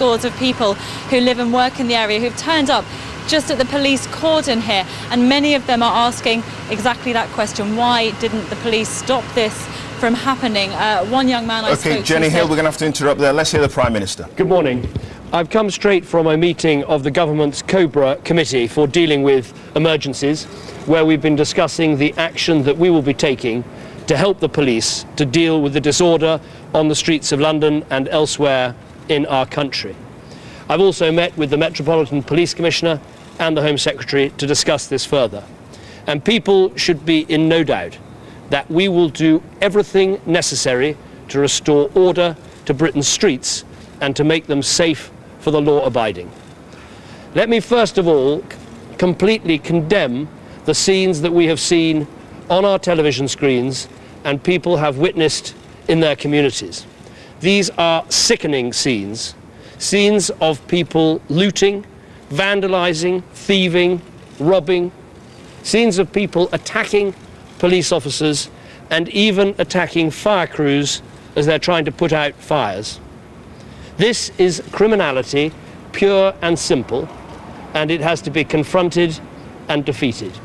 Scores of people who live and work in the area who've turned up just at the police cordon here, and many of them are asking exactly that question. Why didn't the police stop this from happening? One young man I spoke to... OK, Jenny Hill, we're going to have to interrupt there. Let's hear the Prime Minister. Good morning. I've come straight from a meeting of the government's COBRA committee for dealing with emergencies, where we've been discussing the action that we will be taking to help the police to deal with the disorder on the streets of London and elsewhere in our country. I've also met with the Metropolitan Police Commissioner and the Home Secretary to discuss this further. And people should be in no doubt that we will do everything necessary to restore order to Britain's streets and to make them safe for the law-abiding. Let me first of all completely condemn the scenes that we have seen on our television screens and people have witnessed in their communities. These are sickening scenes of people looting, vandalising, thieving, robbing, scenes of people attacking police officers and even attacking fire crews as they're trying to put out fires. This is criminality, pure and simple, and it has to be confronted and defeated.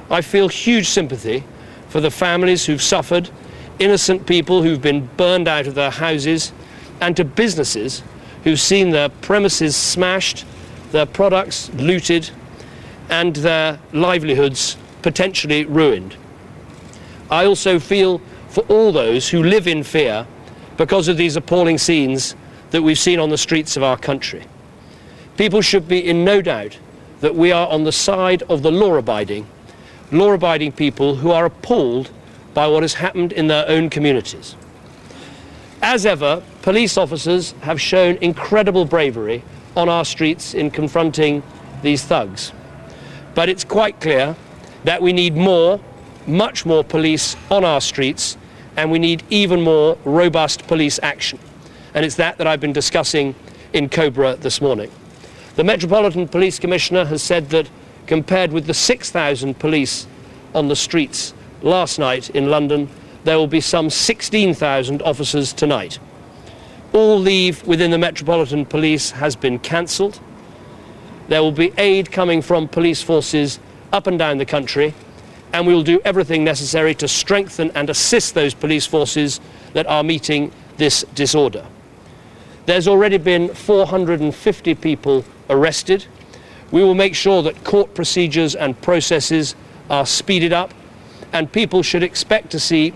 I feel huge sympathy for the families who've suffered, innocent people who've been burned out of their houses, and to businesses who've seen their premises smashed, their products looted, and their livelihoods potentially ruined. I also feel for all those who live in fear because of these appalling scenes that we've seen on the streets of our country. People should be in no doubt that we are on the side of the law-abiding people who are appalled by what has happened in their own communities. As ever, police officers have shown incredible bravery on our streets in confronting these thugs. But it's quite clear that we need more, much more police on our streets, and we need even more robust police action. And it's that I've been discussing in COBRA this morning. The Metropolitan Police Commissioner has said that compared with the 6,000 police on the streets last night in London, there will be some 16,000 officers tonight. All leave within the Metropolitan Police has been cancelled. There will be aid coming from police forces up and down the country, and we will do everything necessary to strengthen and assist those police forces that are meeting this disorder. There's already been 450 people arrested. We will make sure that court procedures and processes are speeded up, and people should expect to see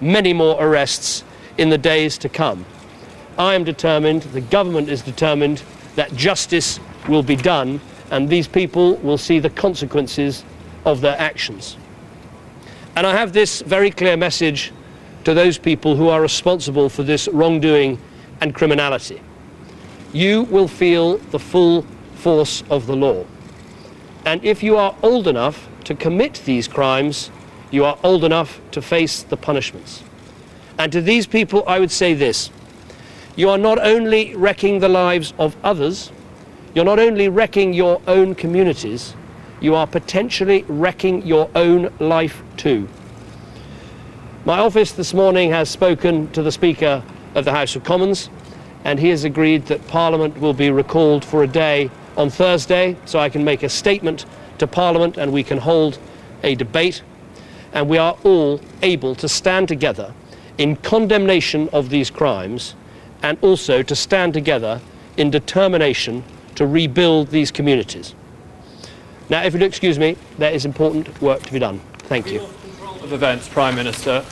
many more arrests in the days to come. I am determined, the government is determined, that justice will be done and these people will see the consequences of their actions. And I have this very clear message to those people who are responsible for this wrongdoing and criminality. You will feel the full force of the law. And if you are old enough to commit these crimes, you are old enough to face the punishments. And to these people, I would say this: you are not only wrecking the lives of others, you're not only wrecking your own communities, you are potentially wrecking your own life too. My office this morning has spoken to the Speaker of the House of Commons, and he has agreed that Parliament will be recalled for a day on Thursday, so I can make a statement to Parliament and we can hold a debate. And we are all able to stand together in condemnation of these crimes and also to stand together in determination to rebuild these communities. Now, if you'll excuse me, there is important work to be done. Thank you. Of events, Prime Minister.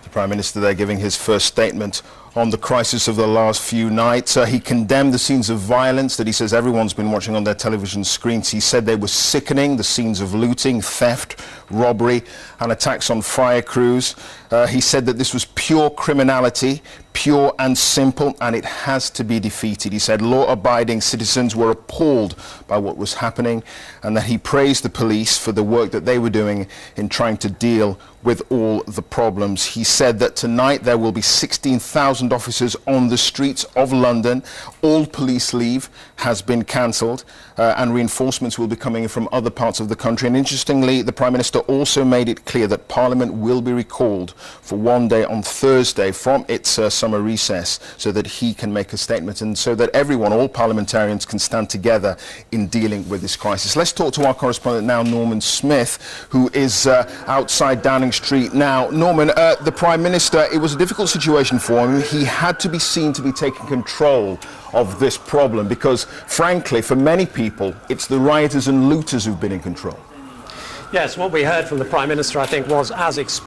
The Prime Minister there giving his first statement on the crisis of the last few nights. He condemned the scenes of violence that he says everyone's been watching on their television screens. He said they were sickening, the scenes of looting, theft, robbery and attacks on fire crews. He said that this was pure criminality, pure and simple, and it has to be defeated. He said law-abiding citizens were appalled by what was happening, and that he praised the police for the work that they were doing in trying to deal with all the problems. He said that tonight there will be 16,000 1,000 officers on the streets of London. All police leave has been cancelled, and reinforcements will be coming in from other parts of the country. And interestingly, the Prime Minister also made it clear that Parliament will be recalled for one day on Thursday from its summer recess, so that he can make a statement and so that everyone, all parliamentarians, can stand together in dealing with this crisis. Let's talk to our correspondent now, Norman Smith, who is outside Downing Street now. Norman, the Prime Minister, it was a difficult situation for him. He had to be seen to be taking control of this problem because, frankly, for many people, it's the rioters and looters who've been in control. Yes, what we heard from the Prime Minister, I think, was as expected.